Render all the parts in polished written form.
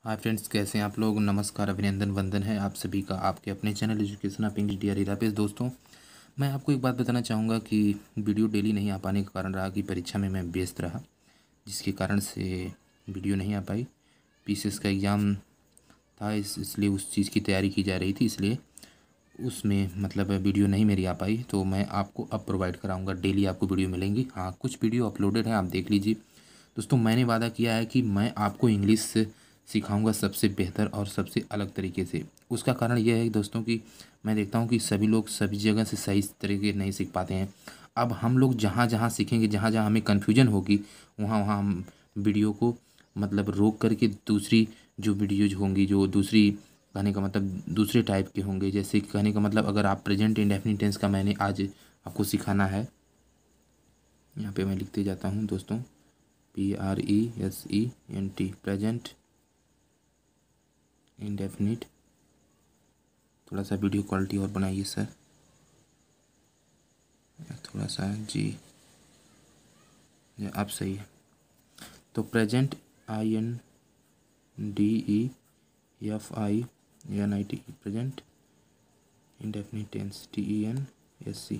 Hi friends, कैसे हैं आप लोग। नमस्कार, अभिनंदन, वंदन है आप सभी का आपके अपने channel education of English D R इरापेस। दोस्तों, मैं आपको एक बात बताना चाहूँगा कि वीडियो डेली नहीं आ पाने का कारण रहा कि परीक्षा में मैं व्यस्त रहा, जिसके कारण से वीडियो नहीं आ पाई। पीसीएस का एग्ज़ाम था, इसलिए उस चीज़ की तैयारी की जा रही थी, इसलिए उसमें मतलब वीडियो नहीं मेरी आ पाई। तो मैं आपको अब प्रोवाइड कराऊँगा, डेली आपको वीडियो मिलेंगी। हाँ, कुछ वीडियो अपलोडेड हैं, आप देख लीजिए। दोस्तों, मैंने वादा किया है कि मैं आपको इंग्लिश सिखाऊंगा सबसे बेहतर और सबसे अलग तरीके से। उसका कारण यह है दोस्तों कि मैं देखता हूं कि सभी लोग सभी जगह से सही तरीके नहीं सीख पाते हैं। अब हम लोग जहां जहां सीखेंगे, जहां जहां हमें कन्फ्यूजन होगी, वहां वहां हम वीडियो को मतलब रोक करके दूसरी जो वीडियोज होंगी, जो दूसरी कहने का मतलब दूसरे टाइप के होंगे। जैसे कि कहने का मतलब, अगर आप प्रेजेंट इंडेफिनिट टेंस का मैंने आज आपको सिखाना है, यहाँ पे मैं लिखते जाता हूँ दोस्तों, PRESENT, प्रेजेंट इंडेफिनिट। थोड़ा सा वीडियो क्वालिटी और बनाइए सर, थोड़ा सा जी, आप सही है। तो present INDEFINIT, present indefinite tense TENSC।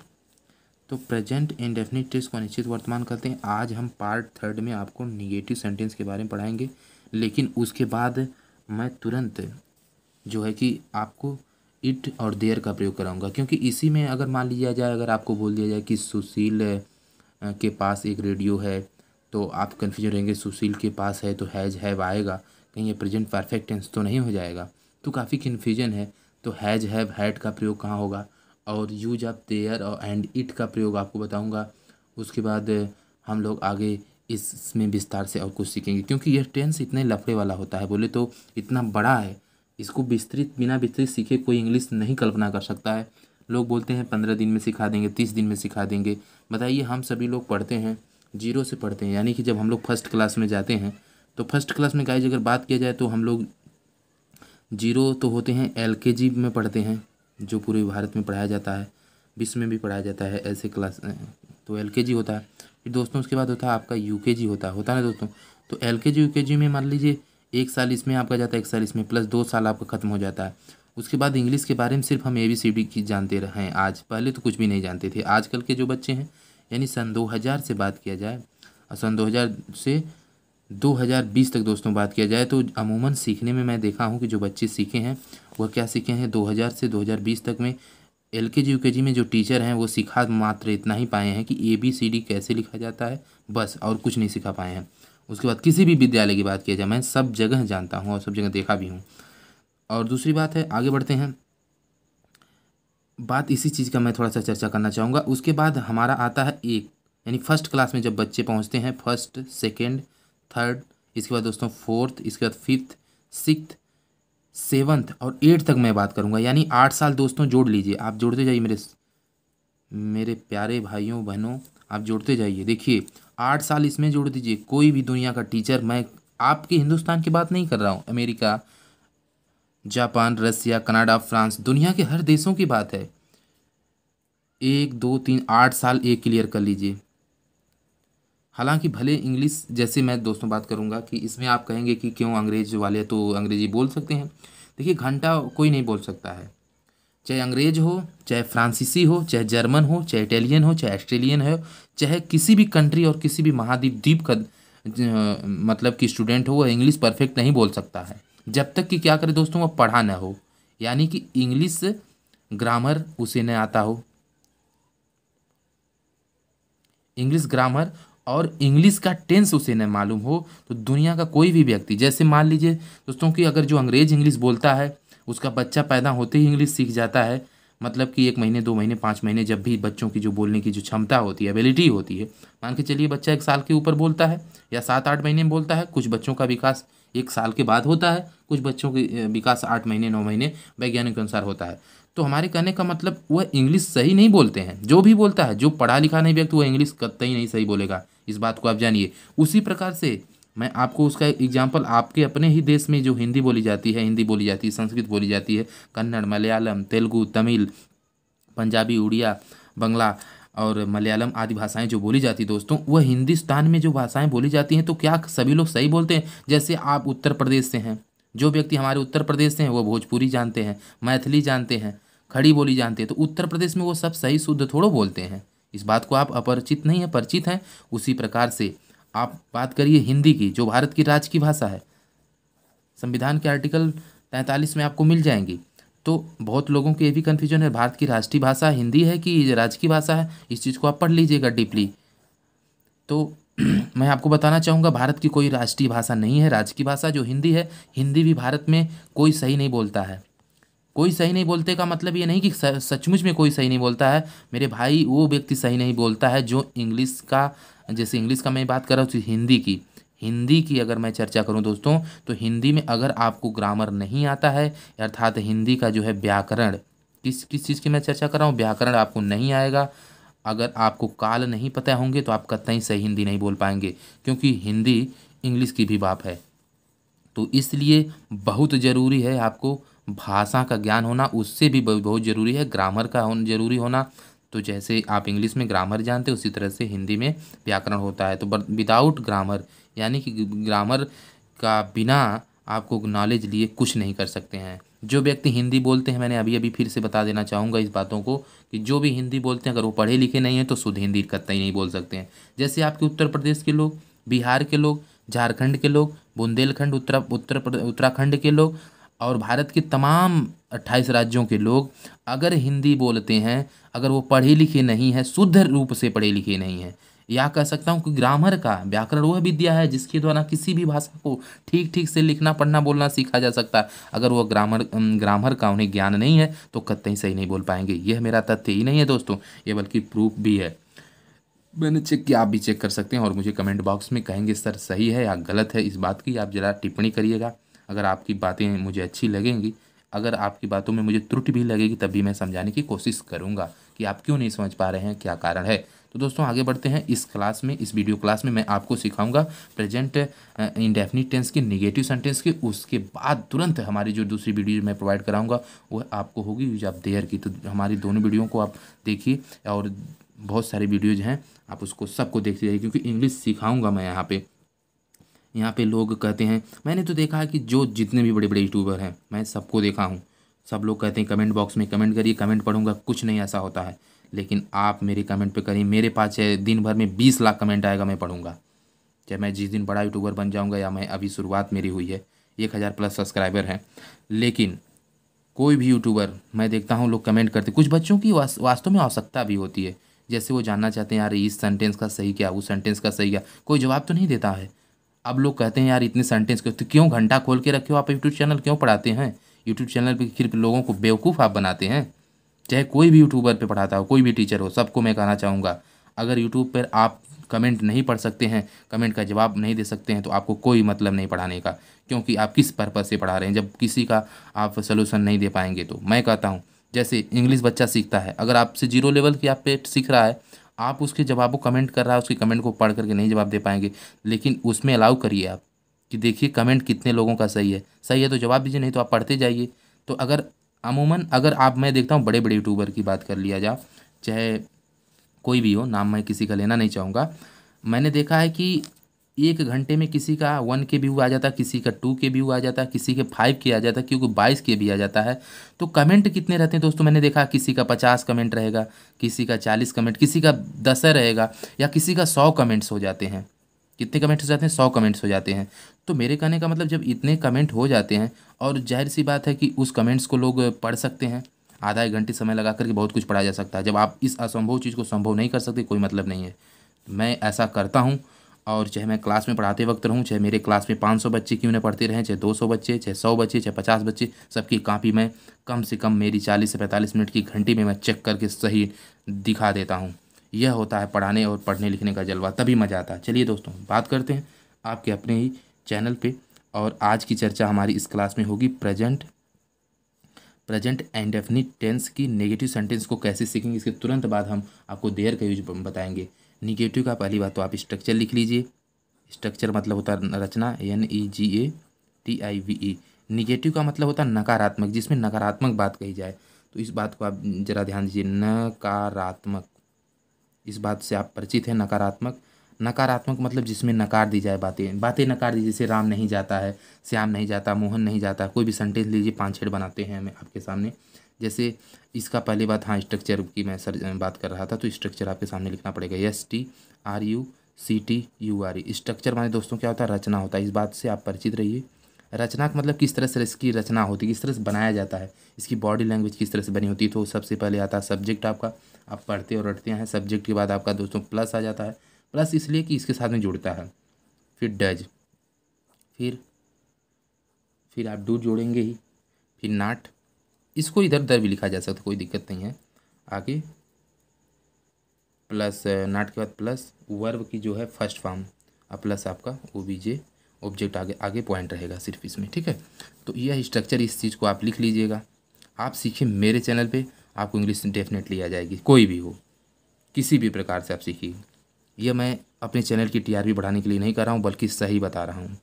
तो प्रेजेंट इंडेफिनिट टेंस को अनिश्चित वर्तमान कहते हैं। आज हम पार्ट 3 में आपको निगेटिव सेंटेंस के बारे में पढ़ाएंगे, लेकिन उसके बाद मैं तुरंत जो है कि आपको इट और देयर का प्रयोग कराऊंगा, क्योंकि इसी में अगर मान लिया जाए, अगर आपको बोल दिया जाए कि सुशील के पास एक रेडियो है, तो आप कन्फ्यूजन रहेंगे, सुशील के पास है तो हैज हैव आएगा, कहीं ये प्रेजेंट परफेक्ट टेंस तो नहीं हो जाएगा। तो काफ़ी कन्फ्यूजन है। तो हैज हैव हैड का प्रयोग कहाँ होगा, और यूज ऑफ देयर और एंड इट का प्रयोग आपको बताऊंगा। उसके बाद हम लोग आगे इसमें विस्तार से और कुछ सीखेंगे, क्योंकि यह टेंस इतने लफड़े वाला होता है, बोले तो इतना बड़ा है। इसको विस्तृत बिना विस्तृत सीखे कोई इंग्लिश नहीं कल्पना कर सकता है। लोग बोलते हैं 15 दिन में सिखा देंगे, 30 दिन में सिखा देंगे। बताइए, हम सभी लोग पढ़ते हैं, जीरो से पढ़ते हैं। यानी कि जब हम लोग फर्स्ट क्लास में जाते हैं, तो फर्स्ट क्लास में गाइज अगर बात किया जाए तो हम लोग जीरो तो होते हैं, LKG में पढ़ते हैं, जो पूरे भारत में पढ़ाया जाता है, विश्व में भी पढ़ाया जाता है ऐसे क्लास। तो LKG होता है। फिर दोस्तों उसके बाद होता है आपका UKG होता है ना दोस्तों। तो LKG UKG में मान लीजिए 1 साल इसमें आपका जाता है, 1 साल इसमें, प्लस 2 साल आपका ख़त्म हो जाता है। उसके बाद इंग्लिश के बारे में सिर्फ हम ABCD की जानते रहे हैं आज, पहले तो कुछ भी नहीं जानते थे। आजकल के जो बच्चे हैं, यानी सन 2000 से बात किया जाए, और सन 2000 से 2020 तक दोस्तों बात किया जाए, तो अमूमन सीखने में मैं देखा हूँ कि जो बच्चे सीखे हैं वह क्या सीखे हैं, 2000 से 2020 तक में LKG UKG में जो टीचर हैं वो सिखा मात्र इतना ही पाए हैं कि ABCD कैसे लिखा जाता है, बस, और कुछ नहीं सिखा पाए हैं। उसके बाद किसी भी विद्यालय की बात किया जाए, मैं सब जगह जानता हूँ और सब जगह देखा भी हूँ। और दूसरी बात है, आगे बढ़ते हैं, बात इसी चीज़ का मैं थोड़ा सा चर्चा करना चाहूँगा। उसके बाद हमारा आता है एक, यानी फर्स्ट क्लास में जब बच्चे पहुँचते हैं, फर्स्ट, सेकेंड, थर्ड, इसके बाद दोस्तों फोर्थ, इसके बाद फिफ्थ, सिक्स्थ, सेवन्थ और 8th तक मैं बात करूँगा। यानी 8 साल दोस्तों जोड़ लीजिए, आप जोड़ते जाइए मेरे प्यारे भाइयों बहनों, आप जोड़ते जाइए। देखिए, 8 साल इसमें जोड़ दीजिए, कोई भी दुनिया का टीचर, मैं आपके हिंदुस्तान की बात नहीं कर रहा हूँ, अमेरिका, जापान, रसिया, कनाडा, फ्रांस, दुनिया के हर देशों की बात है। 1 2 3 8 साल एक क्लियर कर लीजिए। हालांकि भले इंग्लिश, जैसे मैं दोस्तों बात करूंगा कि इसमें आप कहेंगे कि क्यों अंग्रेज वाले तो अंग्रेजी बोल सकते हैं। देखिए, घंटा कोई नहीं बोल सकता है, चाहे अंग्रेज हो, चाहे फ्रांसीसी हो, चाहे जर्मन हो, चाहे इटालियन हो, चाहे ऑस्ट्रेलियन हो, चाहे किसी भी कंट्री और किसी भी महाद्वीप का मतलब कि स्टूडेंट हो, वह इंग्लिश परफेक्ट नहीं बोल सकता है, जब तक कि क्या करे दोस्तों, वह पढ़ा ना हो। यानी कि इंग्लिश ग्रामर उसे न आता हो, इंग्लिश ग्रामर और इंग्लिश का टेंस उसे न मालूम हो, तो दुनिया का कोई भी व्यक्ति, जैसे मान लीजिए दोस्तों कि अगर जो अंग्रेज इंग्लिश बोलता है, उसका बच्चा पैदा होते ही इंग्लिश सीख जाता है, मतलब कि 1 महीने, 2 महीने, 5 महीने, जब भी बच्चों की जो बोलने की जो क्षमता होती है, एबिलिटी होती है, मान के चलिए बच्चा 1 साल के ऊपर बोलता है या 7 8 महीने में बोलता है। कुछ बच्चों का विकास 1 साल के बाद होता है, कुछ बच्चों की विकास 8 महीने 9 महीने वैज्ञानिक के अनुसार होता है। तो हमारे कहने का मतलब, वह इंग्लिश सही नहीं बोलते हैं। जो भी बोलता है, जो पढ़ा लिखा नहीं व्यक्ति, वह इंग्लिश कतई नहीं सही बोलेगा, इस बात को आप जानिए। उसी प्रकार से मैं आपको उसका एग्जाम्पल, आपके अपने ही देश में जो हिंदी बोली जाती है, संस्कृत बोली जाती है, कन्नड़, मलयालम, तेलुगु, तमिल, पंजाबी, उड़िया, बंगला और मलयालम आदि भाषाएं जो बोली जाती दोस्तों, वह हिंदुस्तान में जो भाषाएं बोली जाती हैं, तो क्या सभी लोग सही बोलते हैं? जैसे आप उत्तर प्रदेश से हैं, जो व्यक्ति हमारे उत्तर प्रदेश से हैं वो भोजपुरी जानते हैं, मैथिली जानते हैं, खड़ी बोली जानते हैं, तो उत्तर प्रदेश में वो सब सही शुद्ध थोड़ो बोलते हैं। इस बात को आप अपरिचित नहीं है, परिचित हैं। उसी प्रकार से आप बात करिए हिंदी की, जो भारत की राज्य की भाषा है, संविधान के आर्टिकल 43 में आपको मिल जाएंगी। तो बहुत लोगों को ये भी कन्फ्यूजन है, भारत की राष्ट्रीय भाषा हिंदी है कि राज्य की भाषा है। इस चीज़ को आप पढ़ लीजिएगा डीपली। तो मैं आपको बताना चाहूँगा, भारत की कोई राष्ट्रीय भाषा नहीं है, राज्य की भाषा जो हिंदी है। हिंदी भी भारत में कोई सही नहीं बोलता है। कोई सही नहीं बोलते का मतलब ये नहीं कि सचमुच में कोई सही नहीं बोलता है मेरे भाई, वो व्यक्ति सही नहीं बोलता है जो इंग्लिश का, जैसे इंग्लिश का मैं बात कर रहा हूँ, हिंदी की अगर मैं चर्चा करूं दोस्तों, तो हिंदी में अगर आपको ग्रामर नहीं आता है, अर्थात हिंदी का जो है व्याकरण, किस किस चीज़ की मैं चर्चा कर रहा हूँ, व्याकरण आपको नहीं आएगा, अगर आपको काल नहीं पता होंगे तो आप कतई सही हिंदी नहीं बोल पाएंगे, क्योंकि हिंदी इंग्लिश की भी बाप है। तो इसलिए बहुत ज़रूरी है आपको भाषा का ज्ञान होना, उससे भी बहुत ज़रूरी है ग्रामर का जरूरी होना। तो जैसे आप इंग्लिश में ग्रामर जानते हो, उसी तरह से हिंदी में व्याकरण होता है। तो विदाउट ग्रामर, यानी कि ग्रामर का बिना आपको नॉलेज लिए कुछ नहीं कर सकते हैं। जो व्यक्ति हिंदी बोलते हैं, मैंने अभी अभी फिर से बता देना चाहूँगा इस बातों को, कि जो भी हिंदी बोलते हैं अगर वो पढ़े लिखे नहीं हैं तो शुद्ध हिंदी कतई नहीं बोल सकते हैं। जैसे आपके उत्तर प्रदेश के लोग, बिहार के लोग, झारखंड के लोग, बुंदेलखंड, उत्तराखंड के लोग और भारत के तमाम 28 राज्यों के लोग अगर हिंदी बोलते हैं, अगर वो पढ़े लिखे नहीं हैं, शुद्ध रूप से पढ़े लिखे नहीं हैं, या कह सकता हूँ कि ग्रामर का, व्याकरण वह विद्या है जिसके द्वारा किसी भी भाषा को ठीक ठीक से लिखना पढ़ना बोलना सीखा जा सकता है। अगर वो ग्रामर का उन्हें ज्ञान नहीं है तो कतई सही नहीं बोल पाएंगे। यह मेरा तथ्य ही नहीं है दोस्तों, ये बल्कि प्रूफ भी है। मैंने चेक किया, आप भी चेक कर सकते हैं और मुझे कमेंट बॉक्स में कहेंगे सर सही है या गलत है। इस बात की आप ज़रा टिप्पणी करिएगा। अगर आपकी बातें मुझे अच्छी लगेंगी, अगर आपकी बातों में मुझे त्रुटि भी लगेगी, तब भी मैं समझाने की कोशिश करूँगा कि आप क्यों नहीं समझ पा रहे हैं, क्या कारण है। तो दोस्तों आगे बढ़ते हैं। इस क्लास में, इस वीडियो क्लास में मैं आपको सिखाऊंगा प्रेजेंट इंडेफिनिट टेंस के नेगेटिव सेंटेंस के। उसके बाद तुरंत हमारी जो दूसरी वीडियो मैं प्रोवाइड कराऊंगा वो आपको होगी यूज ऑफ देयर की। तो हमारी दोनों वीडियो को आप देखिए, और बहुत सारे वीडियोज हैं, आप उसको सबको देखते जाइए, क्योंकि इंग्लिश सिखाऊंगा मैं यहाँ पे लोग कहते हैं, मैंने तो देखा है कि जो जितने भी बड़े बड़े यूट्यूबर हैं, मैं सबको देखा हूँ, सब लोग कहते हैं कमेंट बॉक्स में कमेंट करिए, कमेंट पढ़ूंगा। कुछ नहीं ऐसा होता है, लेकिन आप मेरे कमेंट पे करिए। मेरे पास चाहे दिन भर में 20 लाख कमेंट आएगा, मैं पढ़ूंगा। चाहे मैं जिस दिन बड़ा यूट्यूबर बन जाऊंगा, या मैं अभी शुरुआत मेरी हुई है, 1000+ सब्सक्राइबर हैं, लेकिन कोई भी यूट्यूबर मैं देखता हूँ लोग कमेंट करते, कुछ बच्चों की वास्तव में आवश्यकता भी होती है। जैसे वो जानना चाहते हैं यार इस सेंटेंस का सही क्या, उस सेंटेंस का सही क्या, कोई जवाब तो नहीं देता है। अब लोग कहते हैं यार इतने सेंटेंस क्यों, तो क्यों घंटा खोल के रखे हो आप, यूट्यूब चैनल क्यों पढ़ाते हैं? यूट्यूब चैनल पे फिर लोगों को बेवकूफ़ आप बनाते हैं। चाहे कोई भी यूट्यूबर पे पढ़ाता हो, कोई भी टीचर हो, सबको मैं कहना चाहूँगा, अगर यूट्यूब पर आप कमेंट नहीं पढ़ सकते हैं, कमेंट का जवाब नहीं दे सकते हैं, तो आपको कोई मतलब नहीं पढ़ाने का। क्योंकि आप किस पर्पज़ से पढ़ा रहे हैं जब किसी का आप सोल्यूशन नहीं दे पाएंगे। तो मैं कहता हूँ, जैसे इंग्लिश बच्चा सीखता है, अगर आपसे 0 लेवल की आप पे सीख रहा है, आप उसके जवाब को कमेंट कर रहा है, उसके कमेंट को पढ़ करके नहीं जवाब दे पाएंगे, लेकिन उसमें अलाउ करिए आप कि देखिए कमेंट कितने लोगों का सही है तो जवाब दीजिए, नहीं तो आप पढ़ते जाइए। तो अगर अमूमन अगर आप, मैं देखता हूँ बड़े बड़े यूट्यूबर की बात कर लिया जाए, चाहे कोई भी हो, नाम मैं किसी का लेना नहीं चाहूँगा, मैंने देखा है कि 1 घंटे में किसी का 1 के व्यू आ जाता है, किसी का 2 के व्यू आ जाता है, किसी के 5 के आ जाता है, क्योंकि 22 के भी आ जाता है। तो कमेंट कितने रहते हैं दोस्तों? मैंने देखा किसी का 50 कमेंट रहेगा, किसी का 40 कमेंट, किसी का 10 रहेगा, या किसी का 100 कमेंट्स हो जाते हैं। कितने कमेंट्स हो जाते हैं? 100 कमेंट्स हो जाते हैं। तो मेरे कहने का मतलब, जब इतने कमेंट हो जाते हैं, और जाहिर सी बात है कि उस कमेंट्स को लोग पढ़ सकते हैं, आधा 1 घंटे समय लगा करके बहुत कुछ पढ़ा जा सकता है। जब आप इस असंभव चीज़ को संभव नहीं कर सकते, कोई मतलब नहीं है। मैं ऐसा करता हूँ, और चाहे मैं क्लास में पढ़ाते वक्त रहूँ, चाहे मेरे क्लास में 500 बच्चे क्यों न पढ़ते रहें, चाहे 200 बच्चे, चाहे 100 बच्चे, चाहे 50 बच्चे, सबकी कॉपी में कम से कम मेरी 40 से 45 मिनट की घंटी में मैं चेक करके सही दिखा देता हूँ। यह होता है पढ़ाने और पढ़ने लिखने का जलवा, तभी मज़ा आता है। चलिए दोस्तों, बात करते हैं आपके अपने ही चैनल पे, और आज की चर्चा हमारी इस क्लास में होगी प्रेजेंट इंडेफिनिट टेंस की नेगेटिव सेंटेंस को कैसे सीखेंगे। इसके तुरंत बाद हम आपको देयर का यूज बताएंगे। निगेटिव का पहली बात तो आप स्ट्रक्चर लिख लीजिए। स्ट्रक्चर मतलब होता है रचना, NEGATIVE। निगेटिव का मतलब होता है नकारात्मक, जिसमें नकारात्मक बात कही जाए। तो इस बात को आप जरा ध्यान दीजिए, नकारात्मक, इस बात से आप परिचित हैं। नकारात्मक नकारात्मक मतलब जिसमें नकार दी जाए, बातें बातें नकार दी, जैसे राम नहीं जाता है, श्याम नहीं जाता, मोहन नहीं जाता। कोई भी सेंटेंस लीजिए, 5-6 बनाते हैं मैं आपके सामने। जैसे इसका पहली बात, हाँ स्ट्रक्चर की मैं सर बात कर रहा था, तो स्ट्रक्चर आपके सामने लिखना पड़ेगा। STRUCTURE। स्ट्रक्चर माने दोस्तों क्या होता है, रचना होता है। इस बात से आप परिचित रहिए। रचना का मतलब किस तरह से इसकी रचना होती है, किस तरह से बनाया जाता है, इसकी बॉडी लैंग्वेज किस तरह से बनी होती है। तो सबसे पहले आता है सब्जेक्ट आपका, आप पढ़ते और रटते हैं। सब्जेक्ट के बाद आपका दोस्तों प्लस आ जाता है। प्लस इसलिए कि इसके साथ में जुड़ता है। फिर डज, फिर आप डू जोड़ेंगे ही। फिर नाट, इसको इधर उधर भी लिखा जा सकता है, कोई दिक्कत नहीं है। आगे प्लस, नाट के बाद प्लस वर्ब की जो है फर्स्ट फॉर्म, अब प्लस आपका OBJ ऑब्जेक्ट, आगे आगे पॉइंट रहेगा सिर्फ इसमें, ठीक है। तो यह स्ट्रक्चर, इस चीज़ को आप लिख लीजिएगा। आप सीखिए मेरे चैनल पे, आपको इंग्लिश डेफिनेटली आ जाएगी, कोई भी हो, किसी भी प्रकार से आप सीखिए। यह मैं अपने चैनल की TRP बढ़ाने के लिए नहीं कर रहा हूँ, बल्कि सही बता रहा हूँ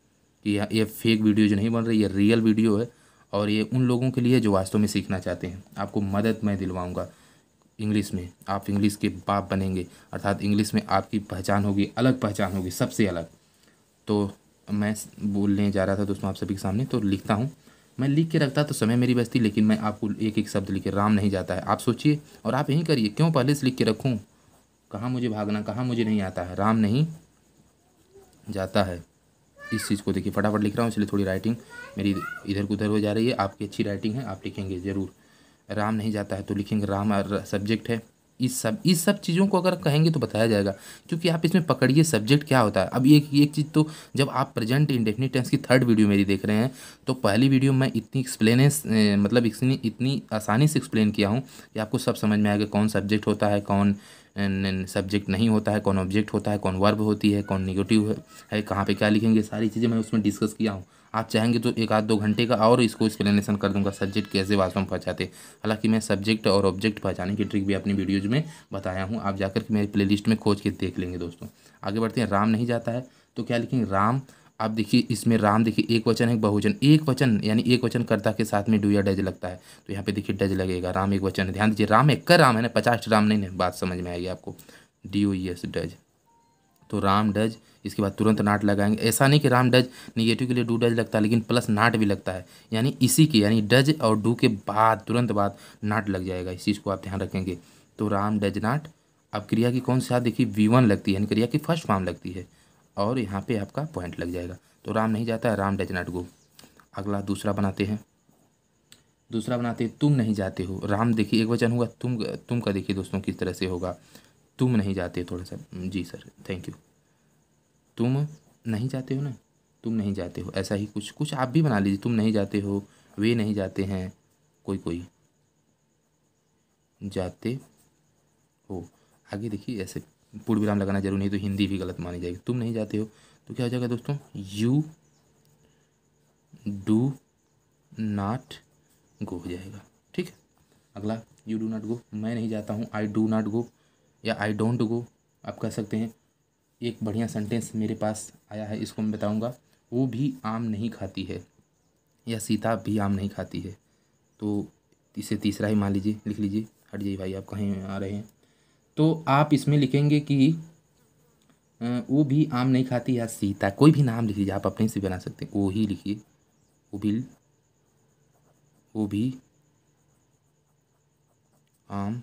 कि ये फेक वीडियो जो नहीं बन रही, ये रियल वीडियो है। और ये उन लोगों के लिए जो वास्तव में सीखना चाहते हैं। आपको मदद मैं दिलवाऊँगा इंग्लिश में, आप इंग्लिश के बाप बनेंगे, अर्थात इंग्लिश में आपकी पहचान होगी, अलग पहचान होगी, सबसे अलग। तो मैं बोलने जा रहा था दोस्तों आप सभी के सामने, तो लिखता हूँ। मैं लिख के रखता तो समय मेरी बचती, लेकिन मैं आपको एक एक शब्द लिखे, राम नहीं जाता है। आप सोचिए और आप यहीं करिए, क्यों पहले से लिख के रखूँ, कहाँ मुझे भागना, कहाँ मुझे नहीं आता है। राम नहीं जाता है, इस चीज़ को देखिए, फटाफट लिख रहा हूँ, इसलिए थोड़ी राइटिंग मेरी इधर उधर हो जा रही है। आपकी अच्छी राइटिंग है, आप लिखेंगे ज़रूर। राम नहीं जाता है तो लिखेंगे राम, सब्जेक्ट है। इस सब चीज़ों को अगर कहेंगे तो बताया जाएगा, क्योंकि आप इसमें पकड़िए सब्जेक्ट क्या होता है। अब एक चीज़ तो, जब आप प्रेजेंट इंडेफिनिट टेंस की 3rd वीडियो मेरी देख रहे हैं, तो पहली वीडियो में इतनी मतलब इतनी आसानी से एक्सप्लेन किया हूँ कि आपको सब समझ में आएगा, कौन सब्जेक्ट होता है, कौन सब्जेक्ट नहीं होता है, कौन ऑब्जेक्ट होता है, कौन वर्ब होती है, कौन निगेटिव है, कहाँ पे क्या लिखेंगे, सारी चीज़ें मैं उसमें डिस्कस किया हूँ। आप चाहेंगे तो 1-2 घंटे का और इसको एक्सप्लेनेशन कर दूंगा, सब्जेक्ट कैसे वास्तव में पहचाते। हालांकि मैं सब्जेक्ट और ऑब्जेक्ट पहचाने की ट्रिक भी अपनी वीडियोज में बताया हूँ, आप जाकर के मेरी प्लेलिस्ट में खोज के देख लेंगे दोस्तों। आगे बढ़ते हैं। राम नहीं जाता है तो क्या लिखेंगे, राम। आप देखिए इसमें राम, देखिए एक वचन है, बहुवचन। एक वचन यानी एक वचन कर्ता के साथ में डू या डज लगता है, तो यहाँ पे देखिए डज लगेगा। राम एक वचन है, ध्यान दीजिए, राम एक का राम है ना, 50 राम नहीं है, बात समझ में आएगी आपको। DOES डज, तो राम डज, इसके बाद तुरंत नाट लगाएंगे। ऐसा नहीं कि राम डज निगेटिव के लिए डू डज लगता है, लेकिन प्लस नाट भी लगता है, यानी इसी की, यानी डज और डू के बाद तुरंत बाद नाट लग जाएगा। इस चीज़ को आप ध्यान रखेंगे। तो राम डज नाट। अब क्रिया की कौन सी साथ देखिए, V1 लगती है, यानी क्रिया की फर्स्ट फॉर्म लगती है, और यहाँ पे आपका पॉइंट लग जाएगा। तो राम नहीं जाता है, राम डज नॉट गो। अगला दूसरा बनाते हैं, तुम नहीं जाते हो। राम देखिए एक वचन हुआ, तुम का देखिए दोस्तों किस तरह से होगा, तुम नहीं जाते, थोड़ा सा, जी सर थैंक यू। तुम नहीं जाते हो ना, तुम नहीं जाते हो, ऐसा ही कुछ कुछ आप भी बना लीजिए। तुम नहीं जाते हो, वे नहीं जाते हैं, कोई जाते हो। आगे देखिए ऐसे पूर्ण विराम लगाना जरूरी नहीं, तो हिंदी भी गलत मानी जाएगी। तुम नहीं जाते हो तो क्या हो जाएगा दोस्तों, यू डू नॉट गो हो जाएगा, ठीक है। अगला, यू डू नॉट गो, मैं नहीं जाता हूँ, आई डू नॉट गो या आई डोंट गो आप कह सकते हैं। एक बढ़िया सेंटेंस मेरे पास आया है, इसको मैं बताऊँगा। वो भी आम नहीं खाती है, या सीता भी आम नहीं खाती है, तो इसे तीसरा ही मान लीजिए, लिख लीजिए। हट जाइए भाई, आप कहीं आ रहे हैं। तो आप इसमें लिखेंगे कि वो भी आम नहीं खाती, या सीता, कोई भी नाम लिख लीजिए, आप अपने से बना सकते हैं। वो ही लिखिए, वो भी आम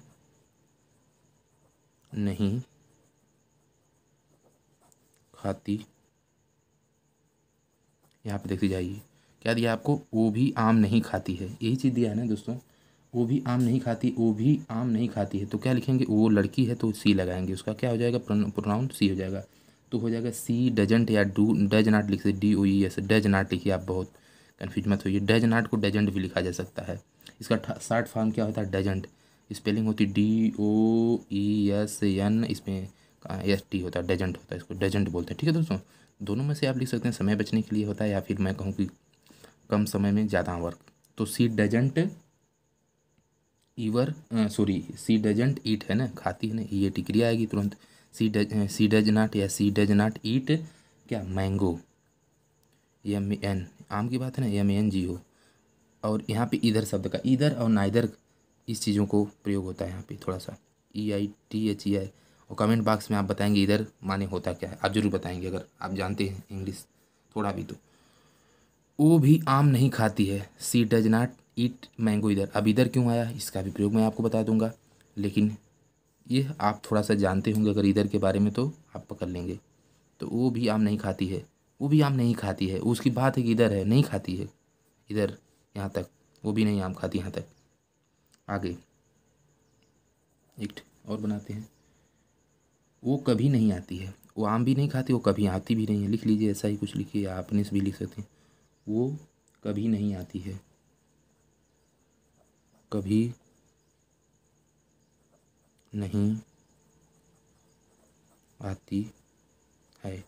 नहीं खाती। यहाँ पे देखते जाइए क्या दिया आपको, वो भी आम नहीं खाती है, यही चीज़ दिया है ना दोस्तों। वो भी आम नहीं खाती, वो भी आम नहीं खाती है, तो क्या लिखेंगे, वो लड़की है तो सी लगाएंगे, उसका क्या हो जाएगा, प्रोनाउन सी हो जाएगा। तो हो जाएगा सी डजंट, या डू डज नॉट लिख सकते, DOES डज नॉट लिखिए। आप बहुत कन्फ्यूज मत होइए, डज नॉट को डजंट भी लिखा जा सकता है। इसका शॉर्ट फॉर्म क्या होता है, डजंट। स्पेलिंग होती DOESN, इसमें ST होता है, डजंट होता है, इसको डजंट बोलते हैं, ठीक है दोस्तों। दोनों में से आप लिख सकते हैं, समय बचने के लिए होता है, या फिर मैं कहूँ कि कम समय में ज़्यादा वर्क। तो सी डजंट सी डजंट ईट है ना, खाती है ना, ये टिक्रिया आएगी तुरंत। सी डज नॉट या सी डज नॉट ईट क्या, मैंगो, MN, आम की बात है ना, MANGO। और यहाँ पे इधर शब्द का, इधर और नाइदर, इस चीज़ों को प्रयोग होता है यहाँ पे थोड़ा सा, EITHEI। और कमेंट बॉक्स में आप बताएंगे इधर माने होता क्या है, आप ज़रूर बताएंगे अगर आप जानते हैं इंग्लिश थोड़ा भी। तो वो भी आम नहीं खाती है, सी डज नॉट ईट मैंगो इधर। अब इधर क्यों आया इसका भी प्रयोग मैं आपको बता दूंगा, लेकिन ये आप थोड़ा सा जानते होंगे अगर इधर के बारे में तो आप पकड़ लेंगे। तो वो भी आम नहीं खाती है, वो भी आम नहीं खाती है, उसकी बात है कि इधर है नहीं खाती है, इधर यहाँ तक वो भी नहीं आम खाती यहाँ तक। आगे एक और बनाते हैं, वो कभी नहीं आती है, वो आम भी नहीं खाती, वो कभी आती भी नहीं है। लिख लीजिए, ऐसा ही कुछ लिखिए, आप अपने से भी लिख सकते हैं। वो कभी नहीं आती है, कभी नहीं आती है,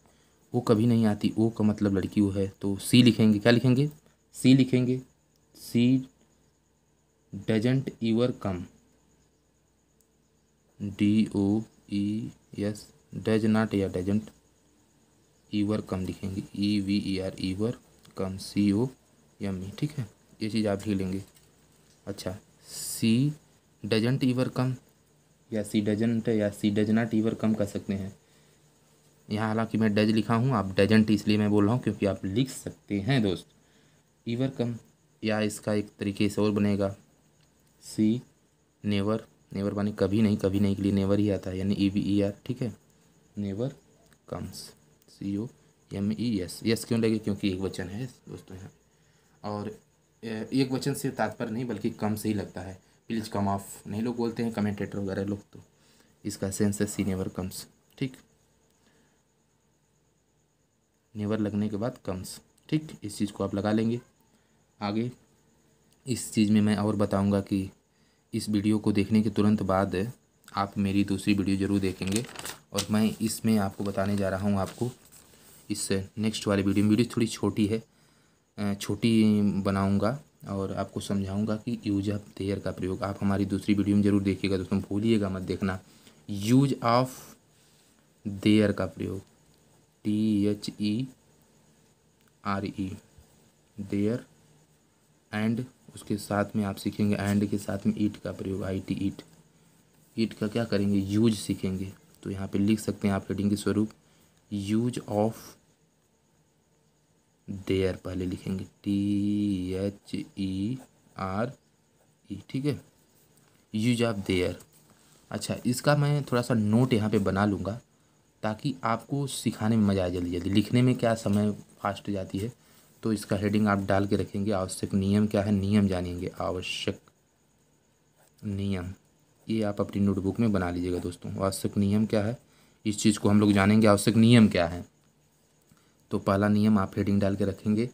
वो कभी नहीं आती। ओ का मतलब लड़की वो है, तो सी लिखेंगे, क्या लिखेंगे, सी लिखेंगे। She doesn't ever come, DOES, does not या डजंट, ईवर कम लिखेंगे, EVER, ईवर कम, COME। ठीक है, ये चीज़ आप लिख लेंगे। अच्छा, सी डजंट ईवर कम या सी डजंट या सी डज नॉट ईवर कम कर सकते हैं। यहाँ हालांकि मैं डज लिखा हूँ, आप डजंट इसलिए मैं बोल रहा हूँ क्योंकि आप लिख सकते हैं दोस्त ईवर कम, या इसका एक तरीके से और बनेगा, सी नेवर, नेवर माने कभी नहीं, कभी नहीं के लिए नेवर ही आता है, यानी EVER। ठीक है, नेवर कम्स, COME। यस क्यों लगे, क्योंकि एक वचन है दोस्तों यहाँ, और एक वचन से तात्पर्य नहीं बल्कि कम से ही लगता है। प्लीज़ कम ऑफ नहीं लोग बोलते हैं, कमेंटेटर वगैरह लोग, तो इसका सेंस है सी नेवर कम्स। ठीक, नेवर लगने के बाद कम्स। ठीक, इस चीज़ को आप लगा लेंगे। आगे इस चीज़ में मैं और बताऊंगा कि इस वीडियो को देखने के तुरंत बाद आप मेरी दूसरी वीडियो ज़रूर देखेंगे, और मैं इसमें आपको बताने जा रहा हूँ, आपको इस नेक्स्ट वाले वीडियो थोड़ी छोटी है, छोटी बनाऊंगा और आपको समझाऊंगा कि यूज ऑफ देयर का प्रयोग आप हमारी दूसरी वीडियो में ज़रूर देखिएगा दोस्तों, भूलिएगा मत देखना। यूज ऑफ देयर का प्रयोग, THERE, देयर, एंड उसके साथ में आप सीखेंगे, एंड के साथ में ईट का प्रयोग, IT, ईट। ईट का क्या करेंगे, यूज सीखेंगे। तो यहाँ पे लिख सकते हैं आप हेडिंग के स्वरूप, यूज ऑफ देयर पहले लिखेंगे, THERE। ठीक है, यूज ऑफ देयर। अच्छा, इसका मैं थोड़ा सा नोट यहाँ पे बना लूँगा ताकि आपको सिखाने में मज़ा आए, जल्दी जल्दी लिखने में क्या समय फास्ट जाती है। तो इसका हेडिंग आप डाल के रखेंगे, आवश्यक नियम क्या है, नियम जानेंगे, आवश्यक नियम। ये आप अपनी नोटबुक में बना लीजिएगा दोस्तों, आवश्यक नियम क्या है, इस चीज़ को हम लोग जानेंगे, आवश्यक नियम क्या है। तो पहला नियम आप हेडिंग डाल के रखेंगे,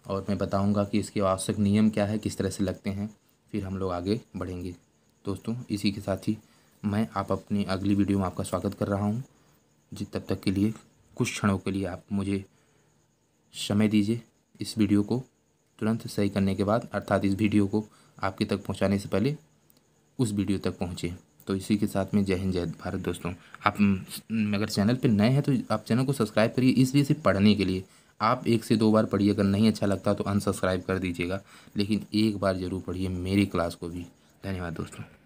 और मैं बताऊंगा कि इसके आवश्यक नियम क्या है, किस तरह से लगते हैं, फिर हम लोग आगे बढ़ेंगे दोस्तों। इसी के साथ ही मैं आप अपनी अगली वीडियो में आपका स्वागत कर रहा हूँ जी। तब तक के लिए कुछ क्षणों के लिए आप मुझे समय दीजिए, इस वीडियो को तुरंत सही करने के बाद, अर्थात इस वीडियो को आपके तक पहुँचाने से पहले उस वीडियो तक पहुँचे। तो इसी के साथ में जय हिंद जय भारत दोस्तों। आप अगर चैनल पे नए हैं तो आप चैनल को सब्सक्राइब करिए, इसलिए सिर्फ पढ़ने के लिए। आप 1 से 2 बार पढ़िए, अगर नहीं अच्छा लगता तो अनसब्सक्राइब कर दीजिएगा, लेकिन एक बार ज़रूर पढ़िए मेरी क्लास को भी। धन्यवाद दोस्तों।